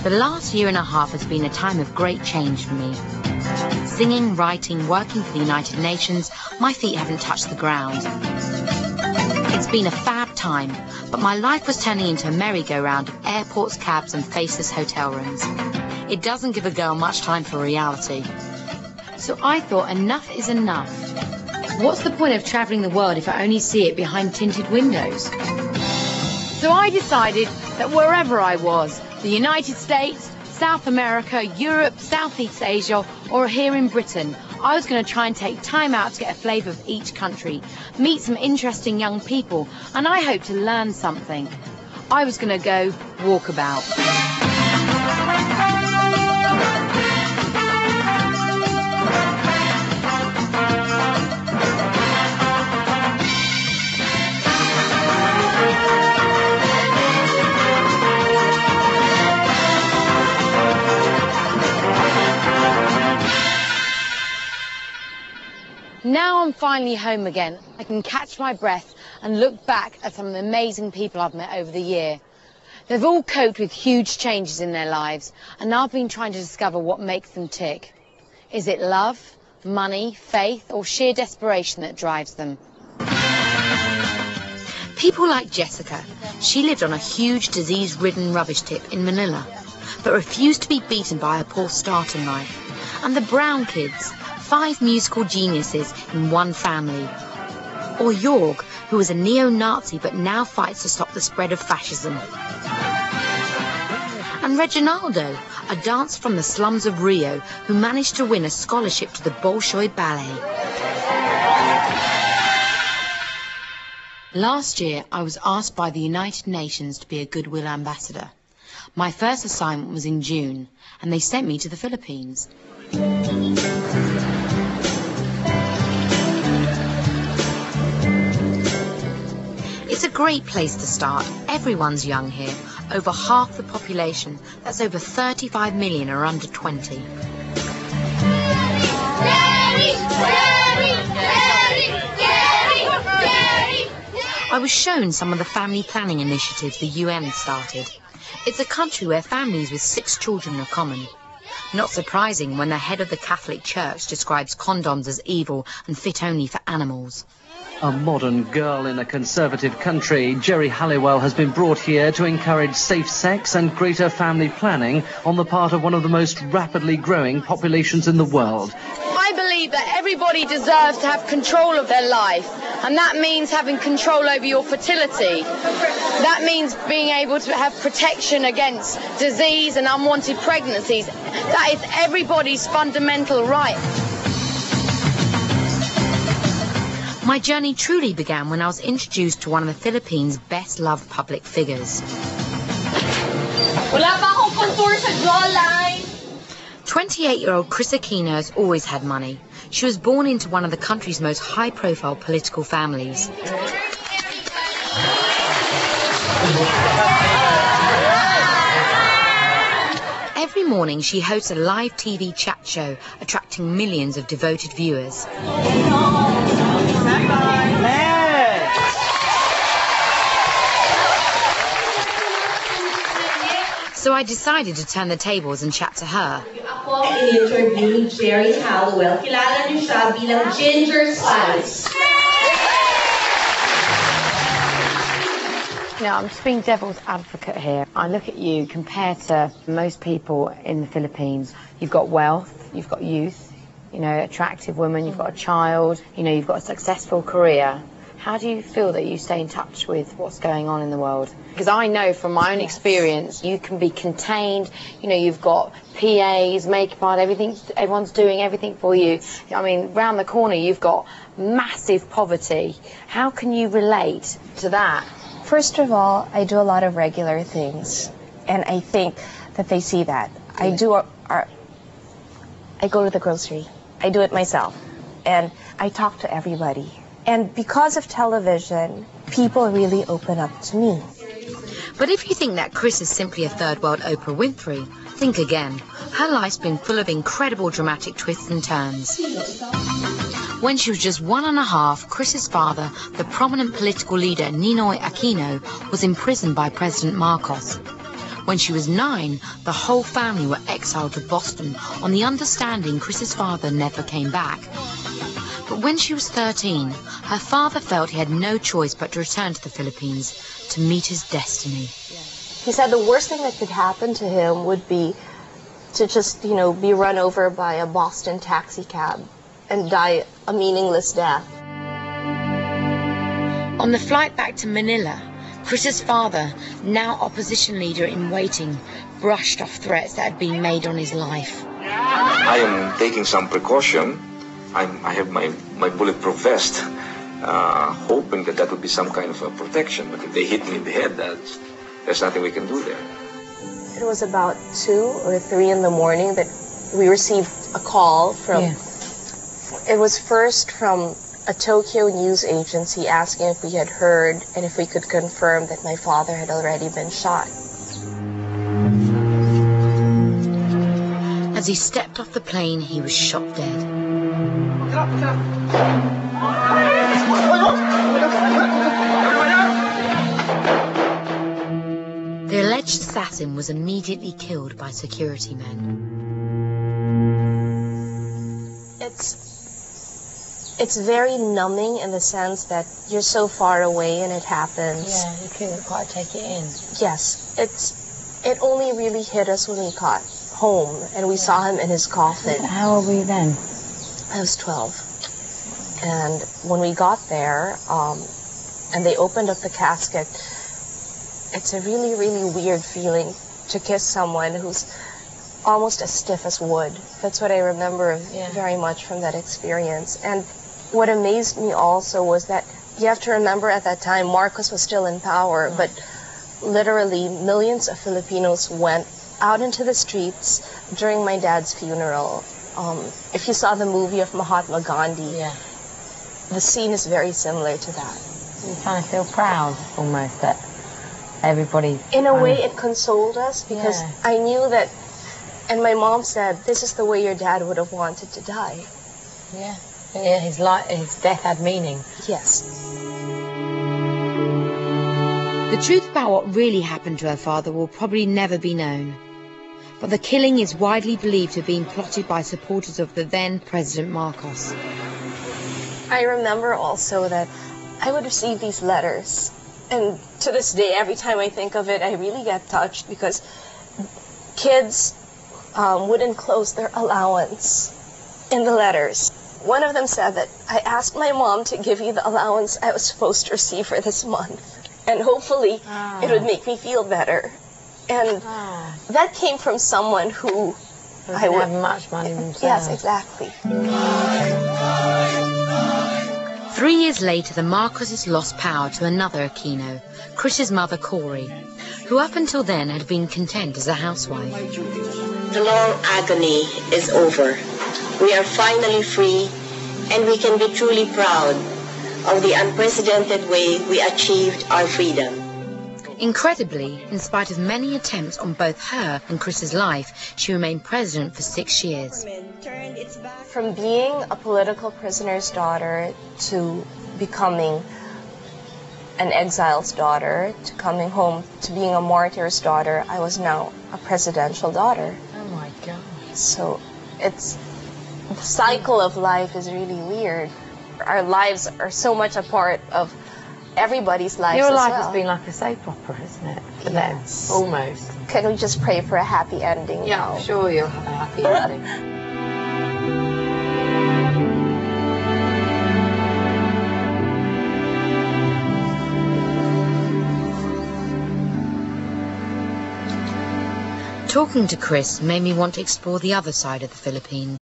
The last year and a half has been a time of great change for me. Singing, writing, working for the United Nations, my feet haven't touched the ground. It's been a fab time, but my life was turning into a merry-go-round of airports, cabs and faceless hotel rooms. It doesn't give a girl much time for reality. So I thought enough is enough. What's the point of travelling the world if I only see it behind tinted windows? So I decided that wherever I was, the United States, South America, Europe, Southeast Asia, or here in Britain, I was going to try and take time out to get a flavour of each country, meet some interesting young people, and I hope to learn something. I was going to go walkabout. Now I'm finally home again. I can catch my breath and look back at some of the amazing people I've met over the year. They've all coped with huge changes in their lives, and I've been trying to discover what makes them tick. Is it love, money, faith, or sheer desperation that drives them? People like Jessica. She lived on a huge disease-ridden rubbish tip in Manila, but refused to be beaten by a poor start in life. And the Brown kids. 5 musical geniuses in one family. Or Jorg, who was a neo-Nazi but now fights to stop the spread of fascism. And Reginaldo, a dancer from the slums of Rio who managed to win a scholarship to the Bolshoi Ballet. Last year, I was asked by the United Nations to be a Goodwill Ambassador. My first assignment was in June, and they sent me to the Philippines. It's a great place to start. Everyone's young here. Over half the population, that's over 35 million, are under 20. I was shown some of the family planning initiatives the UN started. It's a country where families with 6 children are common. Not surprising when the head of the Catholic Church describes condoms as evil and fit only for animals. A modern girl in a conservative country, Geri Halliwell has been brought here to encourage safe sex and greater family planning on the part of one of the most rapidly growing populations in the world. I believe that everybody deserves to have control of their life, and that means having control over your fertility. That means being able to have protection against disease and unwanted pregnancies. That is everybody's fundamental right. My journey truly began when I was introduced to one of the Philippines' best-loved public figures. Wala pa akong contour sa jawline. 28-year-old Chris Aquino has always had money. She was born into one of the country's most high-profile political families. Every morning she hosts a live TV chat show, attracting millions of devoted viewers. So I decided to turn the tables and chat to her. Ako ang in-interview ni Geri Halliwell. Kilala niyo siya bilang Ginger Spice. You know, I'm just being devil's advocate here. I look at you compared to most people in the Philippines. You've got wealth, you've got youth, you know, attractive women, you've got a child, you know, you've got a successful career. How do you feel that you stay in touch with what's going on in the world? Because I know from my own experience, you can be contained, you know, you've got PAs, makeup art, everything, everyone's doing everything for you. I mean, round the corner, you've got massive poverty. How can you relate to that? First of all, I do a lot of regular things, and I think that they see that. I go to the grocery. I do it myself, and I talk to everybody. And because of television, people really open up to me. But if you think that Chris is simply a third world Oprah Winfrey, think again. Her life's been full of incredible dramatic twists and turns. When she was just 1.5, Chris's father, the prominent political leader Ninoy Aquino, was imprisoned by President Marcos. When she was 9, the whole family were exiled to Boston on the understanding Chris's father never came back. But when she was 13, her father felt he had no choice but to return to the Philippines to meet his destiny. He said the worst thing that could happen to him would be to just, be run over by a Boston taxi cab and die a meaningless death. On the flight back to Manila, Chris's father, now opposition leader in waiting, brushed off threats that had been made on his life. I am taking some precaution. I have my bulletproof vest, hoping that would be some kind of a protection. But if they hit me in the head, there's nothing we can do there. It was about 2 or 3 in the morning that we received a call from... Yeah. It was first from a Tokyo news agency asking if we had heard and if we could confirm that my father had already been shot. As he stepped off the plane, he was shot dead. The alleged assassin was immediately killed by security men. It's very numbing in the sense that you're so far away and it happens. Yeah, you couldn't quite take it in. Yes, it only really hit us when we got home and we saw him in his coffin. How old were you then? I was 12. And when we got there, and they opened up the casket, it's a really, really weird feeling to kiss someone who's almost as stiff as wood. That's what I remember very much from that experience. And what amazed me also was that you have to remember at that time Marcos was still in power, but literally millions of Filipinos went out into the streets during my dad's funeral. If you saw the movie of Mahatma Gandhi, the scene is very similar to that. You kind of feel proud almost that everybody... In a way, it consoled us because I knew that, and my mom said, this is the way your dad would have wanted to die. Yeah, his death had meaning. Yes. The truth about what really happened to her father will probably never be known. But the killing is widely believed to have been plotted by supporters of the then President Marcos. I remember also that I would receive these letters. And to this day, every time I think of it, I really get touched because kids would enclose their allowance in the letters. One of them said that I asked my mom to give you the allowance I was supposed to receive for this month. And hopefully it would make me feel better. And that came from someone who I would have much money themselves. Yes, exactly. 3 years later, the Marcoses lost power to another Aquino, Chris's mother, Corey, who up until then had been content as a housewife. The long agony is over. We are finally free, and we can be truly proud of the unprecedented way we achieved our freedom. Incredibly, in spite of many attempts on both her and Chris's life, she remained president for 6 years. From being a political prisoner's daughter to becoming an exile's daughter, to coming home to being a martyr's daughter, I was now a presidential daughter. Oh my God. So the cycle of life is really weird. Our lives are so much a part of everybody's lives. Your as life well. has been like a soap opera, isn't it? For yes. them, almost. Can we just pray for a happy ending now? I'm sure you'll have a happy ending. Talking to Chris made me want to explore the other side of the Philippines.